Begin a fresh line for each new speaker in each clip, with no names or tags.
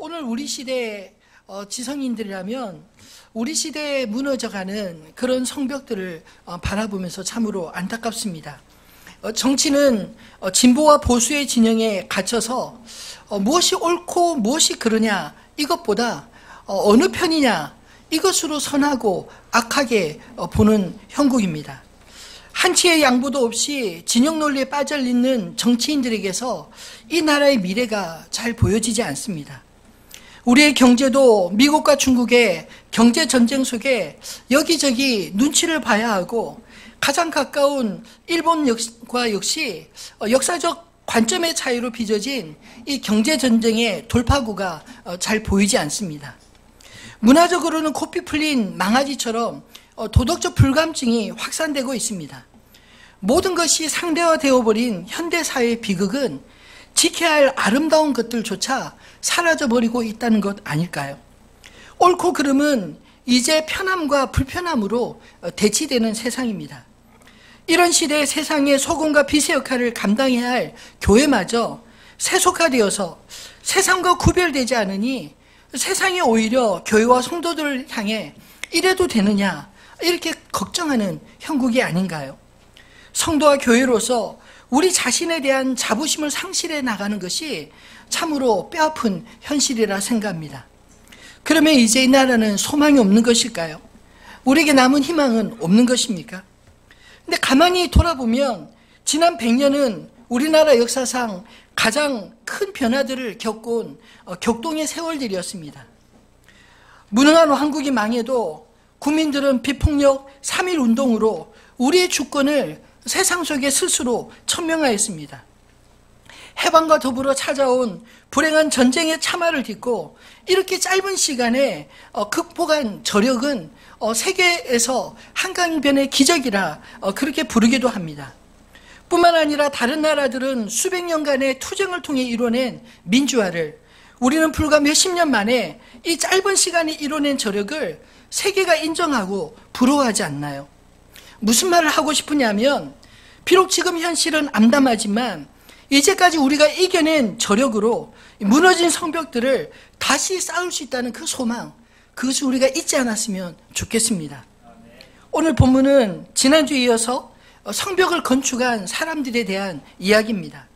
오늘 우리 시대의 지성인들이라면 우리 시대에 무너져가는 그런 성벽들을 바라보면서 참으로 안타깝습니다. 정치는 진보와 보수의 진영에 갇혀서 무엇이 옳고 무엇이 그르냐 이것보다 어느 편이냐 이것으로 선하고 악하게 보는 형국입니다. 한치의 양보도 없이 진영 논리에 빠져있는 정치인들에게서 이 나라의 미래가 잘 보여지지 않습니다. 우리의 경제도 미국과 중국의 경제 전쟁 속에 여기저기 눈치를 봐야 하고 가장 가까운 일본과 역시 역사적 관점의 차이로 빚어진 이 경제 전쟁의 돌파구가 잘 보이지 않습니다. 문화적으로는 코피 풀린 망아지처럼 도덕적 불감증이 확산되고 있습니다. 모든 것이 상대화되어 버린 현대사회의 비극은 지켜야 할 아름다운 것들조차 사라져버리고 있다는 것 아닐까요? 옳고 그름은 이제 편함과 불편함으로 대치되는 세상입니다. 이런 시대에 세상의 소금과 빛의 역할을 감당해야 할 교회마저 세속화되어서 세상과 구별되지 않으니 세상이 오히려 교회와 성도들을 향해 이래도 되느냐 이렇게 걱정하는 형국이 아닌가요? 성도와 교회로서 우리 자신에 대한 자부심을 상실해 나가는 것이 참으로 뼈아픈 현실이라 생각합니다. 그러면 이제 이 나라는 소망이 없는 것일까요? 우리에게 남은 희망은 없는 것입니까? 근데 가만히 돌아보면 지난 100년은 우리나라 역사상 가장 큰 변화들을 겪은 격동의 세월들이었습니다. 무능한 한국이 망해도 국민들은 비폭력 3.1 운동으로 우리의 주권을 세상 속에 스스로 천명하였습니다. 해방과 더불어 찾아온 불행한 전쟁의 참화를 딛고 이렇게 짧은 시간에 극복한 저력은 세계에서 한강변의 기적이라 그렇게 부르기도 합니다. 뿐만 아니라 다른 나라들은 수백 년간의 투쟁을 통해 이뤄낸 민주화를 우리는 불과 몇십 년 만에 이 짧은 시간에 이뤄낸 저력을 세계가 인정하고 부러워하지 않나요? 무슨 말을 하고 싶으냐면 비록 지금 현실은 암담하지만 이제까지 우리가 이겨낸 저력으로 무너진 성벽들을 다시 쌓을 수 있다는 그 소망, 그것을 우리가 잊지 않았으면 좋겠습니다. 오늘 본문은 지난주에 이어서 성벽을 건축한 사람들에 대한 이야기입니다.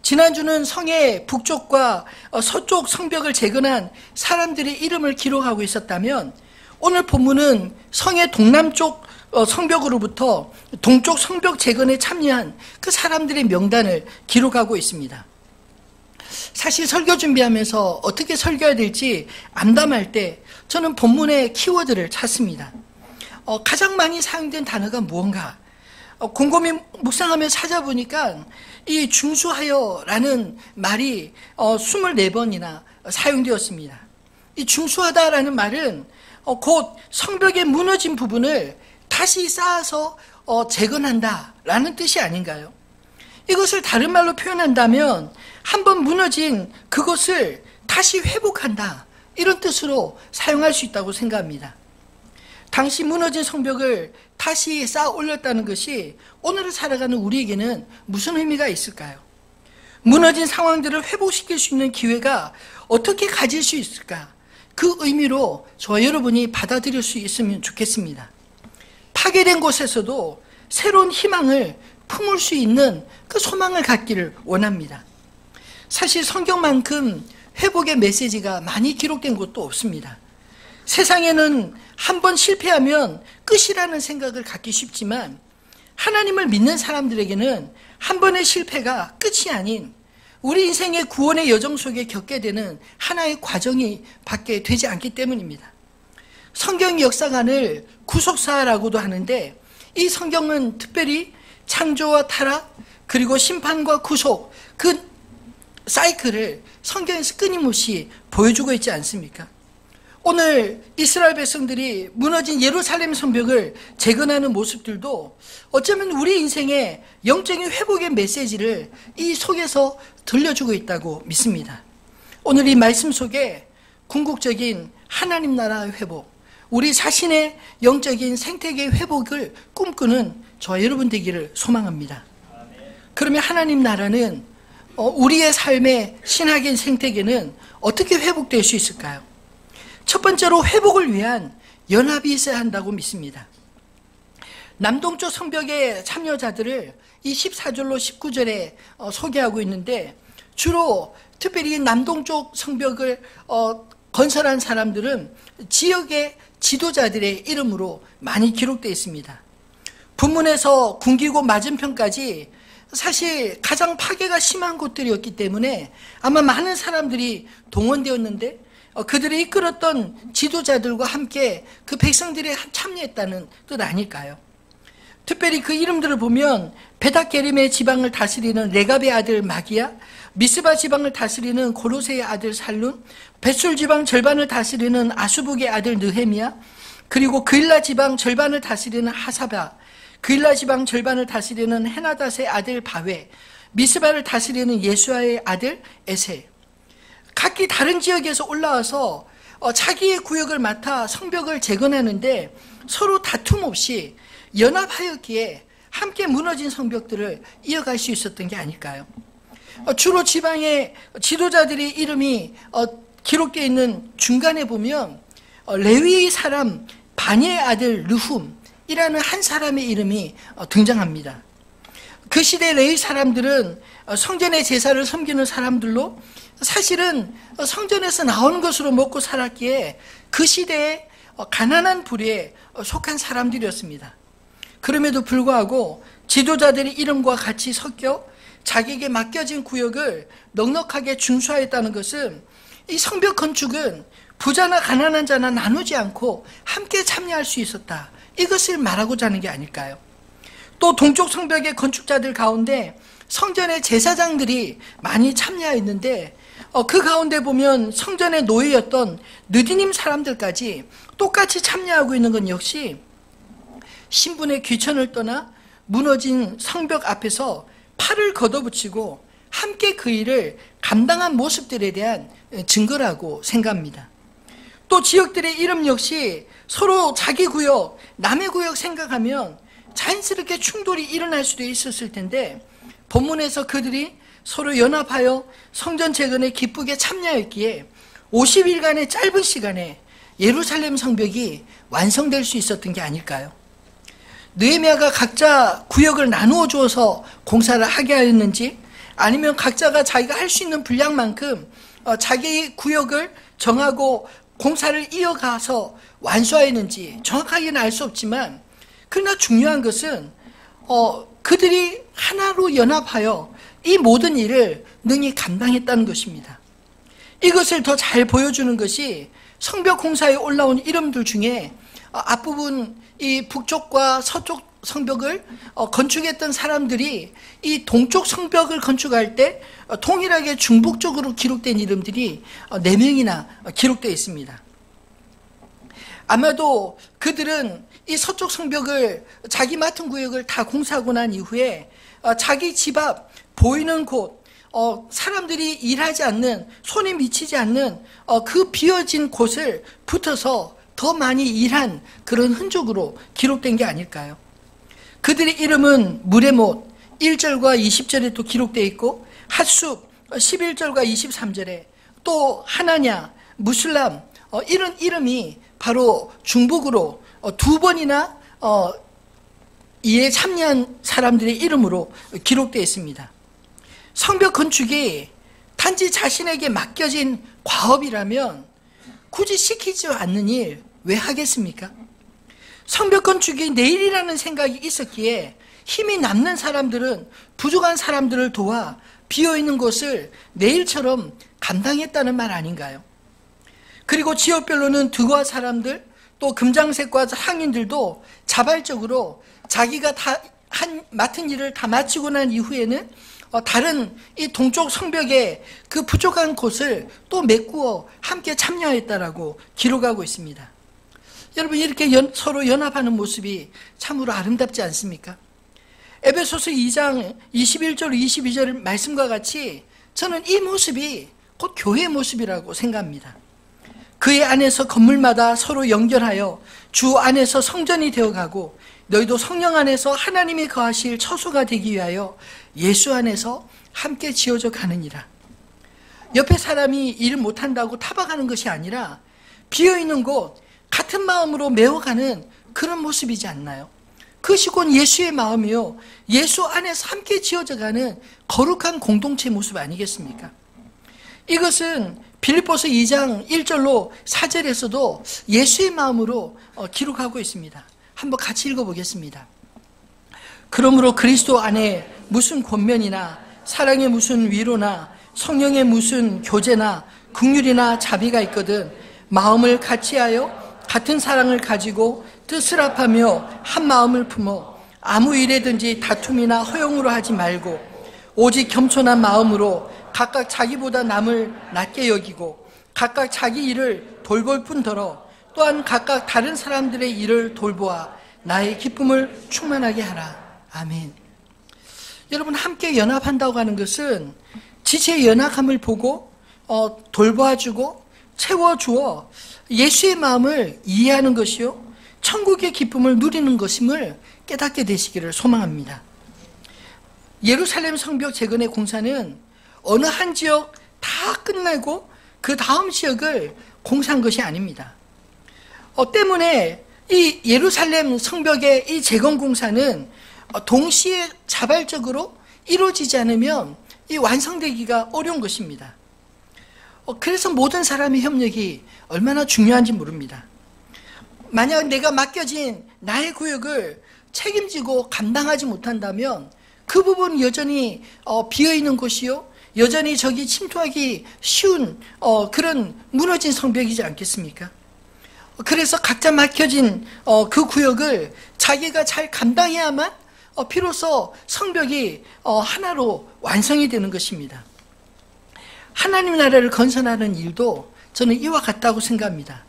지난주는 성의 북쪽과 서쪽 성벽을 재건한 사람들의 이름을 기록하고 있었다면 오늘 본문은 성의 동남쪽 성벽으로부터 동쪽 성벽 재건에 참여한 그 사람들의 명단을 기록하고 있습니다. 사실 설교 준비하면서 어떻게 설교해야 될지 암담할 때 저는 본문의 키워드를 찾습니다. 가장 많이 사용된 단어가 무언가? 곰곰이 묵상하며 찾아보니까 이 중수하여라는 말이 24번이나 사용되었습니다. 이 중수하다라는 말은 곧 성벽의 무너진 부분을 다시 쌓아서 재건한다라는 뜻이 아닌가요? 이것을 다른 말로 표현한다면 한번 무너진 그것을 다시 회복한다 이런 뜻으로 사용할 수 있다고 생각합니다. 당시 무너진 성벽을 다시 쌓아 올렸다는 것이 오늘을 살아가는 우리에게는 무슨 의미가 있을까요? 무너진 상황들을 회복시킬 수 있는 기회가 어떻게 가질 수 있을까? 그 의미로 저와 여러분이 받아들일 수 있으면 좋겠습니다. 파괴된 곳에서도 새로운 희망을 품을 수 있는 그 소망을 갖기를 원합니다. 사실 성경만큼 회복의 메시지가 많이 기록된 곳도 없습니다. 세상에는 한 번 실패하면 끝이라는 생각을 갖기 쉽지만 하나님을 믿는 사람들에게는 한 번의 실패가 끝이 아닌 우리 인생의 구원의 여정 속에 겪게 되는 하나의 과정이 밖에 되지 않기 때문입니다. 성경 역사관을 구속사라고도 하는데 이 성경은 특별히 창조와 타락 그리고 심판과 구속 그 사이클을 성경에서 끊임없이 보여주고 있지 않습니까? 오늘 이스라엘 백성들이 무너진 예루살렘 성벽을 재건하는 모습들도 어쩌면 우리 인생의 영적인 회복의 메시지를 이 속에서 들려주고 있다고 믿습니다. 오늘 이 말씀 속에 궁극적인 하나님 나라의 회복, 우리 자신의 영적인 생태계의 회복을 꿈꾸는 저와 여러분 되기를 소망합니다. 그러면 하나님 나라는 우리의 삶의 신학인 생태계는 어떻게 회복될 수 있을까요? 첫 번째로 회복을 위한 연합이 있어야 한다고 믿습니다. 남동쪽 성벽의 참여자들을 이 14절로 19절에 소개하고 있는데, 주로 특별히 남동쪽 성벽을 건설한 사람들은 지역의 지도자들의 이름으로 많이 기록되어 있습니다. 분문에서 군기고 맞은편까지 사실 가장 파괴가 심한 곳들이었기 때문에 아마 많은 사람들이 동원되었는데, 그들이 이끌었던 지도자들과 함께 그 백성들이 참여했다는 뜻 아닐까요? 특별히 그 이름들을 보면 베닥게림의 지방을 다스리는 레갑의 아들 마기야, 미스바 지방을 다스리는 고로세의 아들 살룬, 벳술 지방 절반을 다스리는 아수북의 아들 느헤미야, 그리고 그일라 지방 절반을 다스리는 하사바, 그일라 지방 절반을 다스리는 헤나닷의 아들 바웨, 미스바를 다스리는 예수아의 아들 에셀. 각기 다른 지역에서 올라와서 자기의 구역을 맡아 성벽을 재건하는데 서로 다툼 없이 연합하였기에 함께 무너진 성벽들을 이어갈 수 있었던 게 아닐까요? 주로 지방의 지도자들의 이름이 기록되어 있는 중간에 보면 레위 사람 바니의 아들 르훔이라는 한 사람의 이름이 등장합니다. 그 시대 레위 사람들은 성전의 제사를 섬기는 사람들로 사실은 성전에서 나오는 것으로 먹고 살았기에 그 시대에 가난한 부류에 속한 사람들이었습니다. 그럼에도 불구하고 지도자들의 이름과 같이 섞여 자기에게 맡겨진 구역을 넉넉하게 준수하였다는 것은 이 성벽 건축은 부자나 가난한 자나 나누지 않고 함께 참여할 수 있었다, 이것을 말하고자 하는 게 아닐까요? 또 동쪽 성벽의 건축자들 가운데 성전의 제사장들이 많이 참여했는데, 그 가운데 보면 성전의 노예였던 느디님 사람들까지 똑같이 참여하고 있는 건 역시 신분의 귀천을 떠나 무너진 성벽 앞에서 팔을 걷어붙이고 함께 그 일을 감당한 모습들에 대한 증거라고 생각합니다. 또 지역들의 이름 역시 서로 자기 구역, 남의 구역 생각하면 자연스럽게 충돌이 일어날 수도 있었을 텐데, 본문에서 그들이 서로 연합하여 성전 재건에 기쁘게 참여했기에 50일간의 짧은 시간에 예루살렘 성벽이 완성될 수 있었던 게 아닐까요? 느헤미야가 각자 구역을 나누어 주어서 공사를 하게 하였는지, 아니면 각자가 자기가 할 수 있는 분량만큼 자기 구역을 정하고 공사를 이어가서 완수하였는지 정확하게는 알 수 없지만, 그러나 중요한 것은 그들이 하나로 연합하여 이 모든 일을 능히 감당했다는 것입니다. 이것을 더 잘 보여주는 것이 성벽 공사에 올라온 이름들 중에 앞부분 이 북쪽과 서쪽 성벽을 건축했던 사람들이 이 동쪽 성벽을 건축할 때 동일하게 중복적으로 기록된 이름들이 4명이나 기록되어 있습니다. 아마도 그들은 이 서쪽 성벽을 자기 맡은 구역을 다 공사하고 난 이후에 자기 집 앞 보이는 곳, 사람들이 일하지 않는, 손이 미치지 않는 그 비어진 곳을 붙어서 더 많이 일한 그런 흔적으로 기록된 게 아닐까요? 그들의 이름은 무레못 1절과 20절에 또 기록되어 있고, 핫숲 11절과 23절에 또 하나냐, 무슬람, 이런 이름이 바로 중복으로 2번이나 이에 참여한 사람들의 이름으로 기록되어 있습니다. 성벽 건축이 단지 자신에게 맡겨진 과업이라면 굳이 시키지 않는 일 왜 하겠습니까? 성벽 건축이 내일이라는 생각이 있었기에 힘이 남는 사람들은 부족한 사람들을 도와 비어있는 곳을 내일처럼 감당했다는 말 아닌가요? 그리고 지역별로는 드과 사람들, 또 금장색과 상인들도 자발적으로 자기가 맡은 일을 다 마치고 난 이후에는 다른 이 동쪽 성벽의 그 부족한 곳을 또 메꾸어 함께 참여했다라고 기록하고 있습니다. 여러분, 이렇게 서로 연합하는 모습이 참으로 아름답지 않습니까? 에베소서 2장 21절 22절 말씀과 같이 저는 이 모습이 곧 교회의 모습이라고 생각합니다. 그의 안에서 건물마다 서로 연결하여 주 안에서 성전이 되어가고, 너희도 성령 안에서 하나님이 거하실 처소가 되기 위하여 예수 안에서 함께 지어져 가느니라. 옆에 사람이 일 못한다고 타박하는 것이 아니라 비어있는 곳 같은 마음으로 메워가는 그런 모습이지 않나요? 그것이 곧 예수의 마음이요, 예수 안에서 함께 지어져가는 거룩한 공동체 모습 아니겠습니까? 이것은 빌립보서 2장 1절로 4절에서도 예수의 마음으로 기록하고 있습니다. 한번 같이 읽어보겠습니다. 그러므로 그리스도 안에 무슨 권면이나 사랑의 무슨 위로나 성령의 무슨 교제나 긍휼이나 자비가 있거든 마음을 같이하여 같은 사랑을 가지고 뜻을 합하며 한 마음을 품어 아무 일에든지 다툼이나 허용으로 하지 말고 오직 겸손한 마음으로 각각 자기보다 남을 낮게 여기고 각각 자기 일을 돌볼 뿐더러 또한 각각 다른 사람들의 일을 돌보아 나의 기쁨을 충만하게 하라. 아멘. 여러분, 함께 연합한다고 하는 것은 지체의 연약함을 보고 돌봐주고 채워주어 예수의 마음을 이해하는 것이요 천국의 기쁨을 누리는 것임을 깨닫게 되시기를 소망합니다. 예루살렘 성벽 재건의 공사는 어느 한 지역 다 끝내고 그 다음 지역을 공사한 것이 아닙니다. 때문에 이 예루살렘 성벽의 이 재건 공사는 동시에 자발적으로 이루어지지 않으면 이 완성되기가 어려운 것입니다. 그래서 모든 사람의 협력이 얼마나 중요한지 모릅니다. 만약 내가 맡겨진 나의 구역을 책임지고 감당하지 못한다면 그 부분 여전히 비어있는 곳이요 여전히 적이 침투하기 쉬운 그런 무너진 성벽이지 않겠습니까? 그래서 각자 맡겨진 그 구역을 자기가 잘 감당해야만 비로소 성벽이 하나로 완성이 되는 것입니다. 하나님 나라를 건설하는 일도 저는 이와 같다고 생각합니다.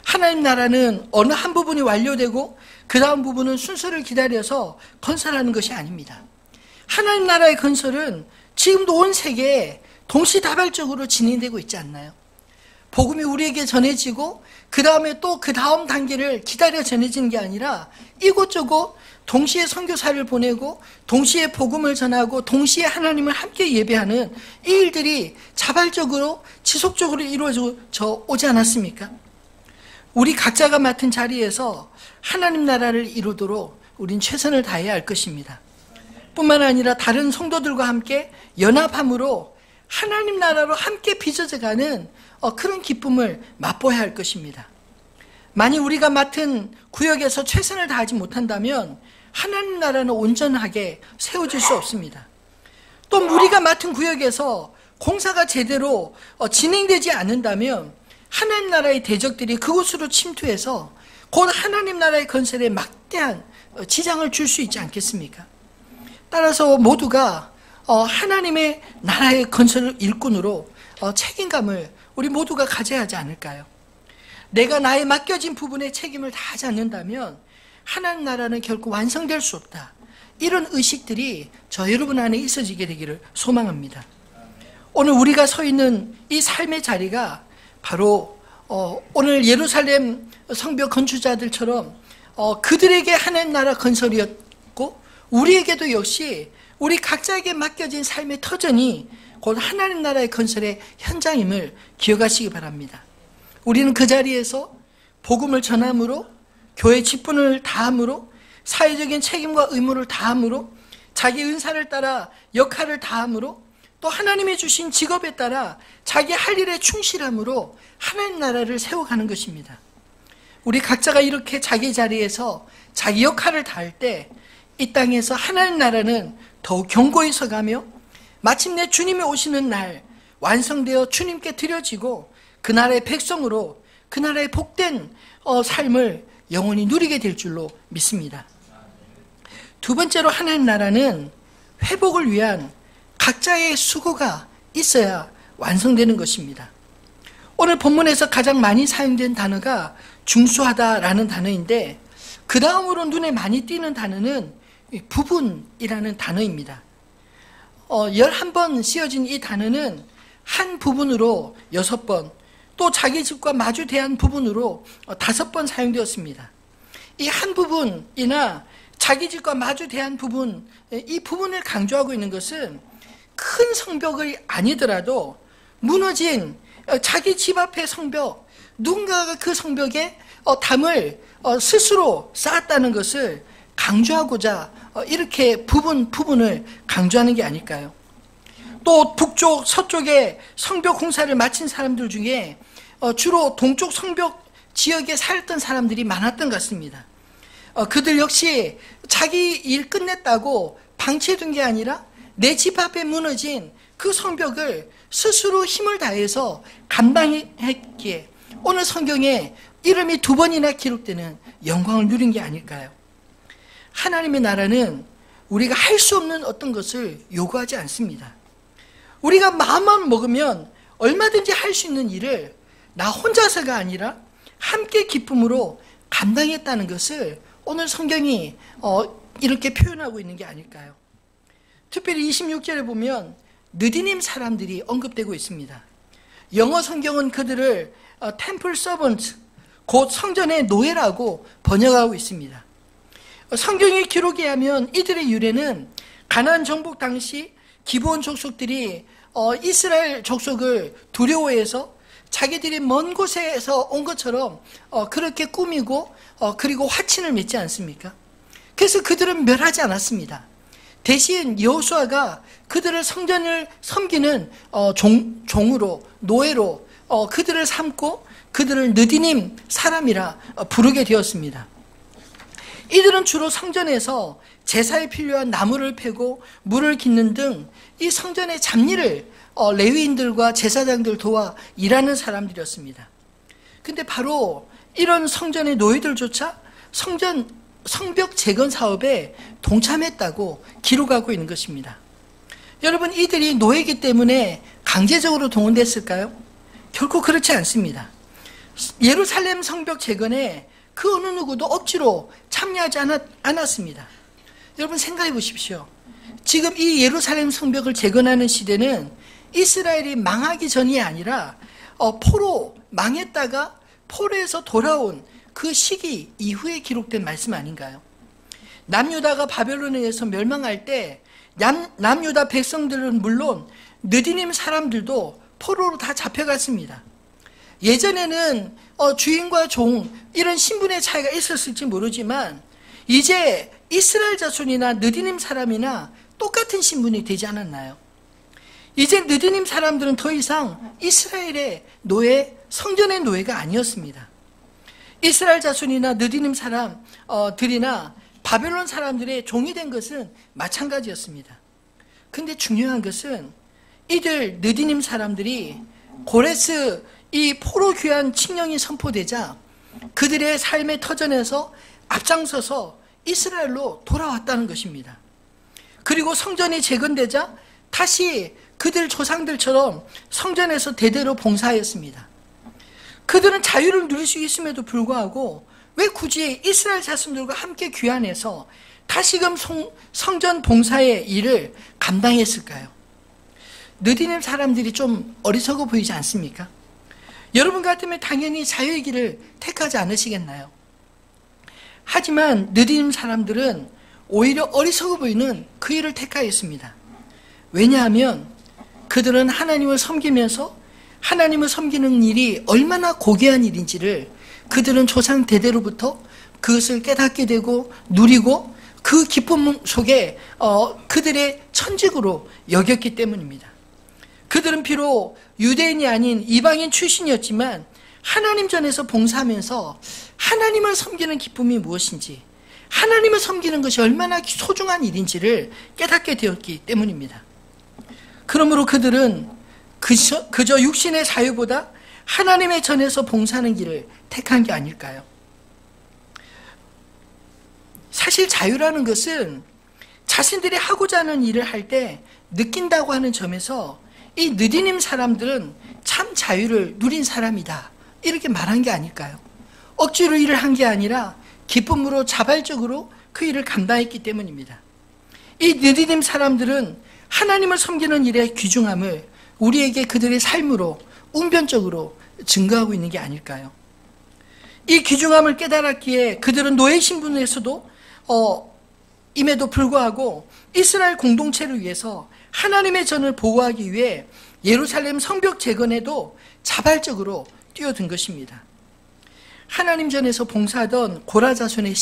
하나님 나라는 어느 한 부분이 완료되고 그 다음 부분은 순서를 기다려서 건설하는 것이 아닙니다. 하나님 나라의 건설은 지금도 온 세계에 동시다발적으로 진행되고 있지 않나요? 복음이 우리에게 전해지고 그 다음에 또 그 다음 단계를 기다려 전해지는 게 아니라 이곳저곳 동시에 선교사를 보내고 동시에 복음을 전하고 동시에 하나님을 함께 예배하는 이 일들이 자발적으로 지속적으로 이루어져 오지 않았습니까? 우리 각자가 맡은 자리에서 하나님 나라를 이루도록 우린 최선을 다해야 할 것입니다. 뿐만 아니라 다른 성도들과 함께 연합함으로 하나님 나라로 함께 빚어져가는 그런 기쁨을 맛보아야 할 것입니다. 만약 우리가 맡은 구역에서 최선을 다하지 못한다면 하나님 나라는 온전하게 세워질 수 없습니다. 또 우리가 맡은 구역에서 공사가 제대로 진행되지 않는다면 하나님 나라의 대적들이 그곳으로 침투해서 곧 하나님 나라의 건설에 막대한 지장을 줄 수 있지 않겠습니까? 따라서 모두가 하나님의 나라의 건설 일꾼으로 책임감을 우리 모두가 가져야 하지 않을까요? 내가 나의 맡겨진 부분의 책임을 다하지 않는다면 하나님 나라는 결코 완성될 수 없다. 이런 의식들이 저 여러분 안에 있어지게 되기를 소망합니다. 오늘 우리가 서 있는 이 삶의 자리가 바로 오늘 예루살렘 성벽 건축자들처럼 그들에게 하나님 나라 건설이었고 우리에게도 역시 우리 각자에게 맡겨진 삶의 터전이 곧 하나님 나라의 건설의 현장임을 기억하시기 바랍니다. 우리는 그 자리에서 복음을 전함으로 교회 직분을 다함으로 사회적인 책임과 의무를 다함으로 자기 은사를 따라 역할을 다함으로 또 하나님이 주신 직업에 따라 자기 할 일에 충실함으로 하나님 나라를 세워가는 것입니다. 우리 각자가 이렇게 자기 자리에서 자기 역할을 다할 때 이 땅에서 하나님 나라는 더욱 견고히 서가며 마침내 주님이 오시는 날 완성되어 주님께 드려지고 그 나라의 백성으로 그 나라의 복된 삶을 영원히 누리게 될 줄로 믿습니다. 두 번째로 하나님 나라는 회복을 위한 각자의 수고가 있어야 완성되는 것입니다. 오늘 본문에서 가장 많이 사용된 단어가 중수하다라는 단어인데 그 다음으로 눈에 많이 띄는 단어는 부분이라는 단어입니다. 11번 씌어진 이 단어는 한 부분으로 6번, 또 자기 집과 마주 대한 부분으로 5번 사용되었습니다. 이 한 부분이나 자기 집과 마주 대한 부분, 이 부분을 강조하고 있는 것은 큰 성벽이 아니더라도 무너진 자기 집 앞의 성벽, 누군가가 그 성벽에 담을 스스로 쌓았다는 것을 강조하고자 이렇게 부분을 강조하는 게 아닐까요? 또 북쪽, 서쪽에 성벽 공사를 마친 사람들 중에 주로 동쪽 성벽 지역에 살던 사람들이 많았던 것 같습니다. 그들 역시 자기 일 끝냈다고 방치해둔 게 아니라 내 집 앞에 무너진 그 성벽을 스스로 힘을 다해서 감당했기에 오늘 성경에 이름이 2번이나 기록되는 영광을 누린 게 아닐까요? 하나님의 나라는 우리가 할 수 없는 어떤 것을 요구하지 않습니다. 우리가 마음만 먹으면 얼마든지 할 수 있는 일을 나 혼자서가 아니라 함께 기쁨으로 감당했다는 것을 오늘 성경이 이렇게 표현하고 있는 게 아닐까요? 특별히 26절에 보면 느디님 사람들이 언급되고 있습니다. 영어 성경은 그들을 템플 서번트, 곧 성전의 노예라고 번역하고 있습니다. 성경의 기록에 하면 이들의 유래는 가나안 정복 당시 기브온 족속들이 이스라엘 족속을 두려워해서 자기들이 먼 곳에서 온 것처럼 그렇게 꾸미고 그리고 화친을 맺지 않습니까? 그래서 그들은 멸하지 않았습니다. 대신 여호수아가 그들을 성전을 섬기는 종으로, 노예로 그들을 삼고 그들을 느디님 사람이라 부르게 되었습니다. 이들은 주로 성전에서 제사에 필요한 나무를 패고 물을 깃는 등 이 성전의 잡일을 레위인들과 제사장들 도와 일하는 사람들이었습니다. 근데 바로 이런 성전의 노예들조차 성벽 재건 사업에 동참했다고 기록하고 있는 것입니다. 여러분, 이들이 노예이기 때문에 강제적으로 동원됐을까요? 결코 그렇지 않습니다. 예루살렘 성벽 재건에 그 어느 누구도 억지로 참여하지 않았습니다. 여러분 생각해 보십시오. 지금 이 예루살렘 성벽을 재건하는 시대는 이스라엘이 망하기 전이 아니라 포로 망했다가 포로에서 돌아온 그 시기 이후에 기록된 말씀 아닌가요? 남유다가 바벨론에 의해서 멸망할 때 남유다 백성들은 물론 느디님 사람들도 포로로 다 잡혀갔습니다. 예전에는 주인과 종 이런 신분의 차이가 있었을지 모르지만 이제 이스라엘 자손이나 느디님 사람이나 똑같은 신분이 되지 않았나요? 이제 느디님 사람들은 더 이상 이스라엘의 노예, 성전의 노예가 아니었습니다. 이스라엘 자손이나 느디님 사람들이나 바벨론 사람들의 종이 된 것은 마찬가지였습니다. 근데 중요한 것은 이들 느디님 사람들이 고레스 이 포로 귀환 칙령이 선포되자 그들의 삶의 터전에서 앞장서서 이스라엘로 돌아왔다는 것입니다. 그리고 성전이 재건되자 다시 그들 조상들처럼 성전에서 대대로 봉사하였습니다. 그들은 자유를 누릴 수 있음에도 불구하고 왜 굳이 이스라엘 자손들과 함께 귀환해서 다시금 성전 봉사의 일을 감당했을까요? 느디님 사람들이 좀 어리석어 보이지 않습니까? 여러분 같으면 당연히 자유의 길을 택하지 않으시겠나요? 하지만 느디님 사람들은 오히려 어리석어 보이는 그 일을 택하였습니다. 왜냐하면 그들은 하나님을 섬기면서 하나님을 섬기는 일이 얼마나 고귀한 일인지를 그들은 조상 대대로부터 그것을 깨닫게 되고 누리고 그 기쁨 속에 그들의 천직으로 여겼기 때문입니다. 그들은 비록 유대인이 아닌 이방인 출신이었지만 하나님 전에서 봉사하면서 하나님을 섬기는 기쁨이 무엇인지, 하나님을 섬기는 것이 얼마나 소중한 일인지를 깨닫게 되었기 때문입니다. 그러므로 그들은 그저 육신의 자유보다 하나님의 전에서 봉사하는 길을 택한 게 아닐까요? 사실 자유라는 것은 자신들이 하고자 하는 일을 할 때 느낀다고 하는 점에서 이 느디님 사람들은 참 자유를 누린 사람이다, 이렇게 말한 게 아닐까요? 억지로 일을 한 게 아니라 기쁨으로 자발적으로 그 일을 감당했기 때문입니다. 이 느디님 사람들은 하나님을 섬기는 일의 귀중함을 우리에게 그들의 삶으로 웅변적으로 증거하고 있는 게 아닐까요? 이 귀중함을 깨달았기에 그들은 노예 신분에서도 임에도 불구하고 이스라엘 공동체를 위해서 하나님의 전을 보호하기 위해 예루살렘 성벽 재건에도 자발적으로 뛰어든 것입니다. 하나님 전에서 봉사하던 고라자손의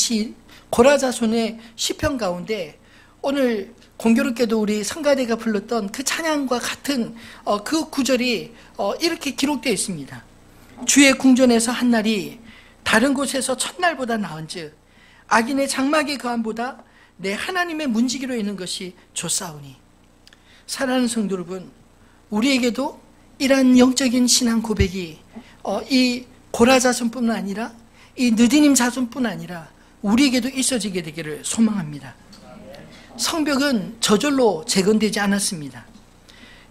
시편 가운데 오늘 공교롭게도 우리 성가대가 불렀던 그 찬양과 같은 그 구절이 이렇게 기록되어 있습니다. 주의 궁전에서 한 날이 다른 곳에서 첫날보다 나은즉 악인의 장막의 거함보다 내 하나님의 문지기로 있는 것이 좋사오니. 사랑하는 성도 여러분, 우리에게도 이러한 영적인 신앙 고백이 이 고라 자손뿐만 아니라 이 느디님 자손뿐 아니라 우리에게도 있어지게 되기를 소망합니다. 성벽은 저절로 재건되지 않았습니다.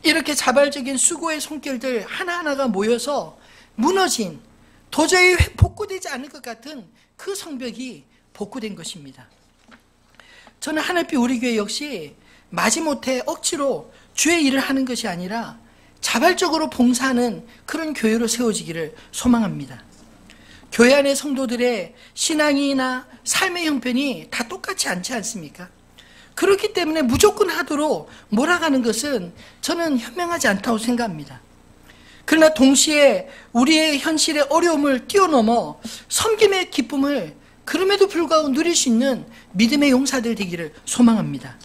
이렇게 자발적인 수고의 손길들 하나하나가 모여서 무너진, 도저히 복구되지 않을 것 같은 그 성벽이 복구된 것입니다. 저는 하늘빛 우리 교회 역시 마지못해 억지로 주의 일을 하는 것이 아니라 자발적으로 봉사하는 그런 교회로 세워지기를 소망합니다. 교회 안의 성도들의 신앙이나 삶의 형편이 다 똑같지 않지 않습니까? 그렇기 때문에 무조건 하도록 몰아가는 것은 저는 현명하지 않다고 생각합니다. 그러나 동시에 우리의 현실의 어려움을 뛰어넘어 섬김의 기쁨을 그럼에도 불구하고 누릴 수 있는 믿음의 용사들 되기를 소망합니다.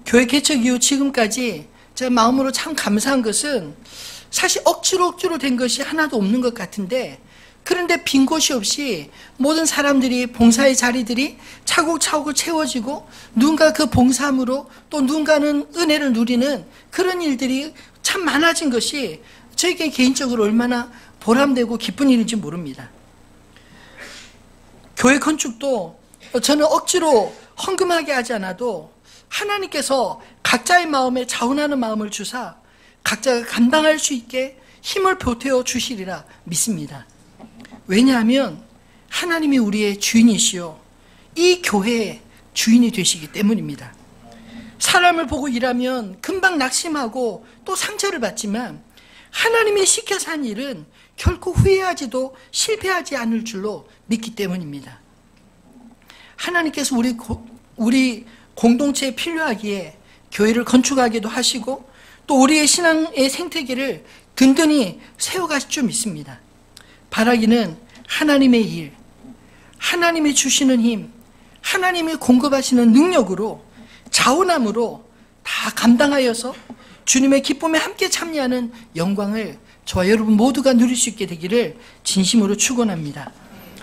교회 개척 이후 지금까지 제가 마음으로 참 감사한 것은 사실 억지로 된 것이 하나도 없는 것 같은데, 그런데 빈 곳이 없이 모든 사람들이 봉사의 자리들이 차곡차곡 채워지고 누군가 그 봉사함으로 또 누군가는 은혜를 누리는 그런 일들이 참 많아진 것이 저에게 개인적으로 얼마나 보람되고 기쁜 일인지 모릅니다. 교회 건축도 저는 억지로 헌금하게 하지 않아도 하나님께서 각자의 마음에 자원하는 마음을 주사 각자가 감당할 수 있게 힘을 보태어 주시리라 믿습니다. 왜냐하면 하나님이 우리의 주인이시요 이 교회의 주인이 되시기 때문입니다. 사람을 보고 일하면 금방 낙심하고 또 상처를 받지만 하나님이 시켜서 한 일은 결코 후회하지도 실패하지 않을 줄로 믿기 때문입니다. 하나님께서 우리 공동체에 필요하기에 교회를 건축하기도 하시고 또 우리의 신앙의 생태계를 든든히 세워가실 줄 믿습니다. 바라기는 하나님의 일, 하나님이 주시는 힘, 하나님이 공급하시는 능력으로 자원함으로 다 감당하여서 주님의 기쁨에 함께 참여하는 영광을 저와 여러분 모두가 누릴 수 있게 되기를 진심으로 축원합니다.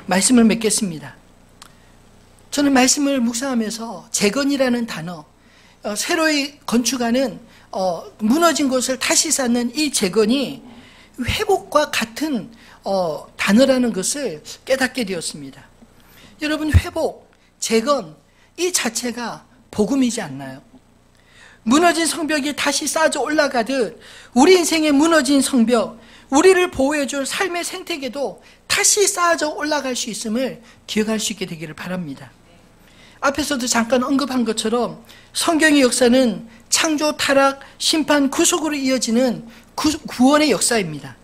말씀을 맺겠습니다. 저는 말씀을 묵상하면서 재건이라는 단어, 새로이 건축하는 무너진 곳을 다시 쌓는 이 재건이 회복과 같은 단어라는 것을 깨닫게 되었습니다. 여러분, 회복, 재건 이 자체가 복음이지 않나요? 무너진 성벽이 다시 쌓아져 올라가듯 우리 인생의 무너진 성벽, 우리를 보호해줄 삶의 생태계도 다시 쌓아져 올라갈 수 있음을 기억할 수 있게 되기를 바랍니다. 앞에서도 잠깐 언급한 것처럼 성경의 역사는 창조, 타락, 심판, 구속으로 이어지는 구원의 역사입니다.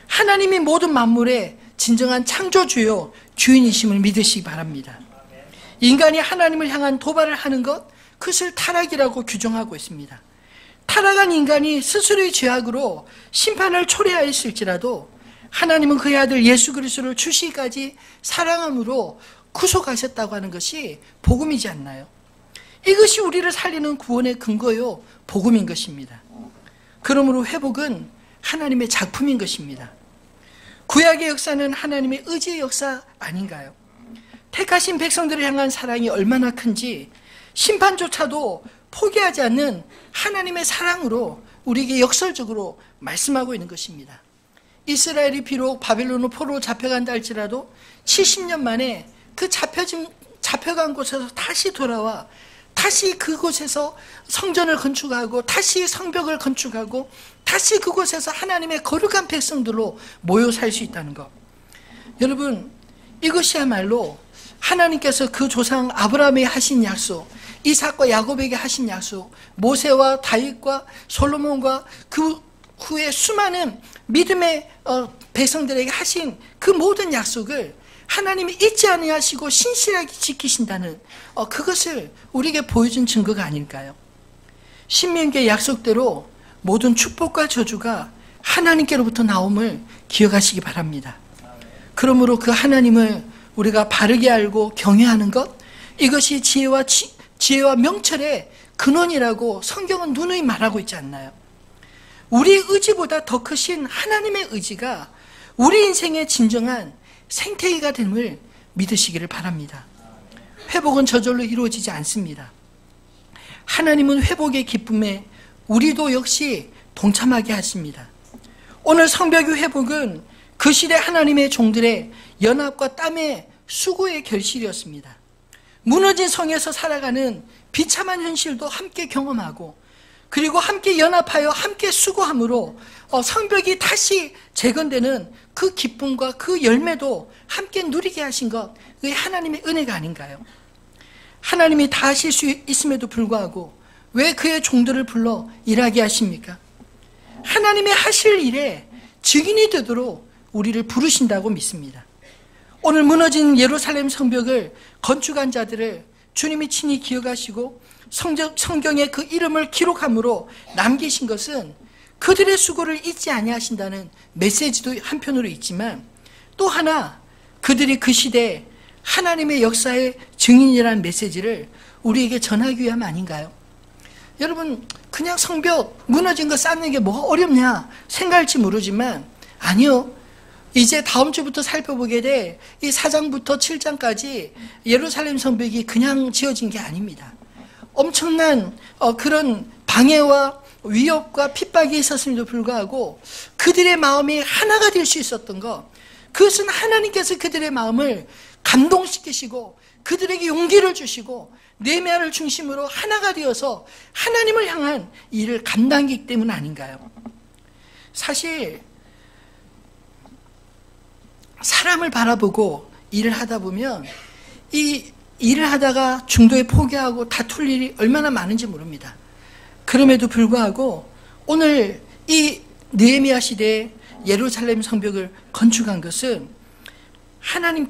하나님이 모든 만물의 진정한 창조주요 주인이심을 믿으시기 바랍니다. 인간이 하나님을 향한 도발을 하는 것, 그것을 타락이라고 규정하고 있습니다. 타락한 인간이 스스로의 죄악으로 심판을 초래하였을지라도 하나님은 그의 아들 예수 그리스도를 출시까지 사랑함으로 구속하셨다고 하는 것이 복음이지 않나요? 이것이 우리를 살리는 구원의 근거요 복음인 것입니다. 그러므로 회복은 하나님의 작품인 것입니다. 구약의 역사는 하나님의 의지의 역사 아닌가요? 택하신 백성들을 향한 사랑이 얼마나 큰지 심판조차도 포기하지 않는 하나님의 사랑으로 우리에게 역설적으로 말씀하고 있는 것입니다. 이스라엘이 비록 바벨론으로 포로로 잡혀간다 할지라도 70년 만에 그 잡혀간 곳에서 다시 돌아와 다시 그곳에서 성전을 건축하고 다시 성벽을 건축하고 다시 그곳에서 하나님의 거룩한 백성들로 모여 살 수 있다는 것. 여러분, 이것이야말로 하나님께서 그 조상 아브라함에 하신 약속, 이삭과 야곱에게 하신 약속, 모세와 다윗과 솔로몬과 그 후에 수많은 믿음의 백성들에게 하신 그 모든 약속을 하나님이 잊지 아니하시고 신실하게 지키신다는 그것을 우리에게 보여준 증거가 아닐까요? 신명기의 약속대로 모든 축복과 저주가 하나님께로부터 나옴을 기억하시기 바랍니다. 그러므로 그 하나님을 우리가 바르게 알고 경외하는 것, 이것이 지혜와 명철의 근원이라고 성경은 누누이 말하고 있지 않나요? 우리 의지보다 더 크신 하나님의 의지가 우리 인생의 진정한 생태계가 됨을 믿으시기를 바랍니다. 회복은 저절로 이루어지지 않습니다. 하나님은 회복의 기쁨에 우리도 역시 동참하게 하십니다. 오늘 성벽의 회복은 그 시대 하나님의 종들의 연합과 땀의 수고의 결실이었습니다. 무너진 성에서 살아가는 비참한 현실도 함께 경험하고, 그리고 함께 연합하여 함께 수고함으로 성벽이 다시 재건되는 그 기쁨과 그 열매도 함께 누리게 하신 것, 그게 하나님의 은혜가 아닌가요? 하나님이 다 하실 수 있음에도 불구하고 왜 그의 종들을 불러 일하게 하십니까? 하나님의 하실 일에 증인이 되도록 우리를 부르신다고 믿습니다. 오늘 무너진 예루살렘 성벽을 건축한 자들을 주님이 친히 기억하시고 성경에 그 이름을 기록함으로 남기신 것은 그들의 수고를 잊지 아니하신다는 메시지도 한편으로 있지만, 또 하나 그들이 그 시대에 하나님의 역사의 증인이라는 메시지를 우리에게 전하기 위함 아닌가요? 여러분, 그냥 성벽 무너진 거 쌓는 게 뭐가 어렵냐 생각할지 모르지만, 아니요. 이제 다음 주부터 살펴보게 돼 이 4장부터 7장까지 예루살렘 성벽이 그냥 지어진 게 아닙니다. 엄청난 그런 방해와 위협과 핍박이 있었음에도 불구하고 그들의 마음이 하나가 될 수 있었던 것, 그것은 하나님께서 그들의 마음을 감동시키시고 그들에게 용기를 주시고 네헤미야를 중심으로 하나가 되어서 하나님을 향한 일을 감당하기 때문 아닌가요? 사실 사람을 바라보고 일을 하다 보면 이 일을 하다가 중도에 포기하고 다툴 일이 얼마나 많은지 모릅니다. 그럼에도 불구하고 오늘 이 느헤미야 시대에 예루살렘 성벽을 건축한 것은 하나님이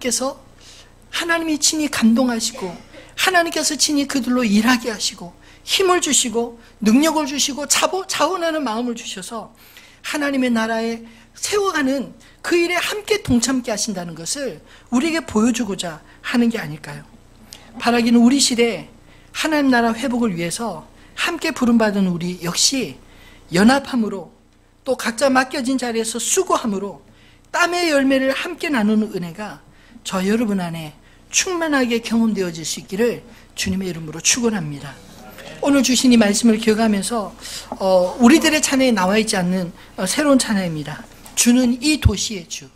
친히 감동하시고 하나님께서 친히 그들로 일하게 하시고 힘을 주시고 능력을 주시고 자원하는 마음을 주셔서 하나님의 나라에 세워가는 그 일에 함께 동참케 하신다는 것을 우리에게 보여주고자 하는 게 아닐까요? 바라기는 우리 시대에 하나님 나라 회복을 위해서 함께 부름받은 우리 역시 연합함으로, 또 각자 맡겨진 자리에서 수고함으로 땀의 열매를 함께 나누는 은혜가 저 여러분 안에 충만하게 경험되어질 수 있기를 주님의 이름으로 축원합니다. 오늘 주신 이 말씀을 기억하면서 우리들의 찬양에 나와 있지 않는 새로운 찬양입니다. 주는 이 도시의 주,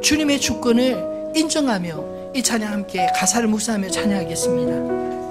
주님의 주권을 인정하며 이 찬양 함께 가사를 묵상하며 찬양하겠습니다.